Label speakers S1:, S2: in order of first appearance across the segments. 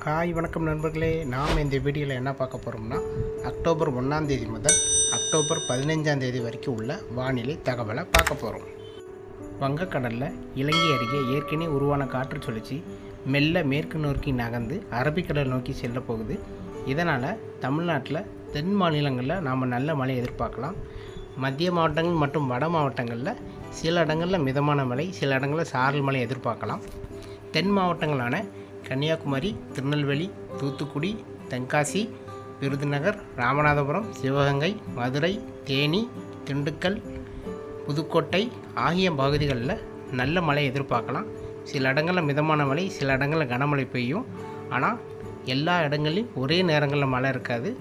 S1: Hi வணக்கம் நண்பர்களே. நாம் இந்த வீடியோவில் என்ன பார்க்க போகிறோம்னா அக்டோபர் 1ஆம் தேதி முதல் அக்டோபர் 15ஆம் தேதி வரைக்கும் உள்ள வானிலை தகவலை பார்க்க போகிறோம். வங்கக்கடலில் இலங்கை அருகே ஏற்கனவே உருவான காற்று சுழற்சி மெல்ல மேற்கு நோக்கி நகர்ந்து அரபிக்கடல் நோக்கி செல்ல போகுது. இதனால் தமிழ்நாட்டில் தென் மாநிலங்களில் நாம் நல்ல மழை எதிர்பார்க்கலாம். மத்திய மாவட்டங்கள் மற்றும் வட மாவட்டங்களில் சில இடங்களில் மிதமான மழை, சில இடங்களில் சாரல் மழை எதிர்பார்க்கலாம். தென் மாவட்டங்களான கன்னியாகுமரி, திருநெல்வேலி, தூத்துக்குடி, தென்காசி, விருதுநகர், ராமநாதபுரம், சிவகங்கை, மதுரை, தேனி, திண்டுக்கல், புதுக்கோட்டை ஆகிய பகுதிகளில் நல்ல மழை எதிர்பார்க்கலாம். சில இடங்களில் மிதமான மழை, சில இடங்களில் கனமழை பெய்யும். ஆனால் எல்லா இடங்களையும் ஒரே நேரங்களில் மழை இருக்காது.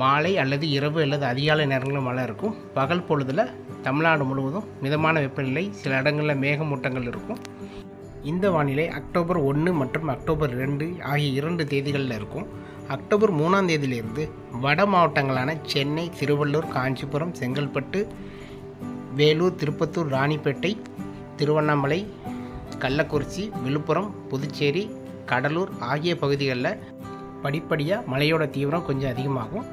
S1: மாலை அல்லது இரவு அல்லது அதிகாலை நேரங்களில் மழை இருக்கும். பகல் பொழுதில் தமிழ்நாடு முழுவதும் மிதமான வெப்பநிலை, சில இடங்களில் மேகமூட்டங்கள் இருக்கும். இந்த வானிலை அக்டோபர் 1 மற்றும் அக்டோபர் 2 ஆகிய 2 தேதிகளில் இருக்கும். அக்டோபர் 3ஆம் தேதியிலிருந்து வட மாவட்டங்களான சென்னை, திருவள்ளூர், காஞ்சிபுரம், செங்கல்பட்டு, வேலூர், திருப்பத்தூர், ராணிப்பேட்டை, திருவண்ணாமலை, கள்ளக்குறிச்சி, விழுப்புரம், புதுச்சேரி, கடலூர் ஆகிய பகுதிகளில் படிப்படியாக மழையோட தீவிரம் கொஞ்சம் அதிகமாகும்.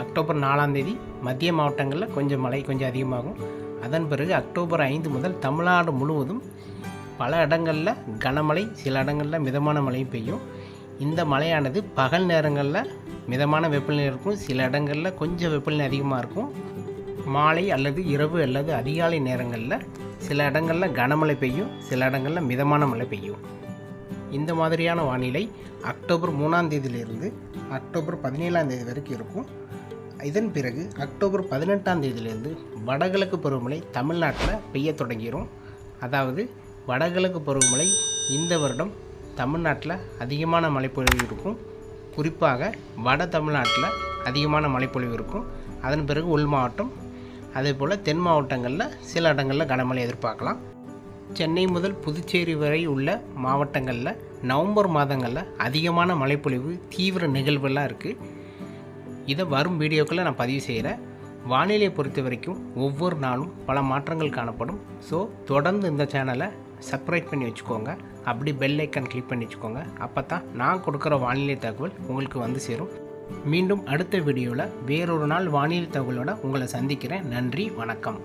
S1: அக்டோபர் 4ஆம் தேதி மத்திய மாவட்டங்களில் மழை கொஞ்சம் அதிகமாகும். அதன் பிறகு அக்டோபர் 5 முதல் தமிழ்நாடு முழுவதும் பல இடங்களில் கனமழை, சில இடங்களில் மிதமான மழையும் பெய்யும். இந்த மழையானது பகல் நேரங்களில் மிதமான வெப்பநிலை இருக்கும், சில இடங்களில் கொஞ்சம் வெப்பநிலை அதிகமாக இருக்கும். மாலை அல்லது இரவு அல்லது அதிகாலை நேரங்களில் சில இடங்களில் கனமழை பெய்யும், சில இடங்களில் மிதமான மழை பெய்யும். இந்த மாதிரியான வானிலை அக்டோபர் 3ஆம் தேதியிலிருந்து அக்டோபர் 17ஆம் தேதி வரைக்கும் இருக்கும். இதன் பிறகு அக்டோபர் 18ஆம் தேதியிலிருந்து வடகிழக்கு பருவமழை தமிழ்நாட்டில் பெய்ய தொடங்கிடும். அதாவது வடகிழக்கு பருவமழை இந்த வருடம் தமிழ்நாட்டில் அதிகமான மழைப்பொழிவு இருக்கும். குறிப்பாக வட தமிழ்நாட்டில் அதிகமான மழைப்பொழிவு இருக்கும். அதன் பிறகு உள் மாவட்டம், அதே போல் தென் மாவட்டங்களில் சில இடங்களில் கனமழை எதிர்பார்க்கலாம். சென்னை முதல் புதுச்சேரி வரை உள்ள மாவட்டங்களில் நவம்பர் மாதங்களில் அதிகமான மழைப்பொழிவு, தீவிர நிகழ்வுலாம் இருக்குது. இதை வரும் வீடியோக்களை நான் பதிவு செய்கிறேன். வானிலையை பொறுத்த வரைக்கும் ஒவ்வொரு நாளும் பல மாற்றங்கள் காணப்படும். ஸோ தொடர்ந்து இந்த சேனலை சப்ஸ்கிரைப் பண்ணி வச்சுக்கோங்க. அப்படி பெல் ஐக்கான் கிளிக் பண்ணி வச்சுக்கோங்க. அப்போ தான் நான் கொடுக்குற வானிலை தகவல் உங்களுக்கு வந்து சேரும். மீண்டும் அடுத்த வீடியோவில் வேறொரு நாள் வானிலை தகவலோடு உங்களை சந்திக்கிறேன். நன்றி, வணக்கம்.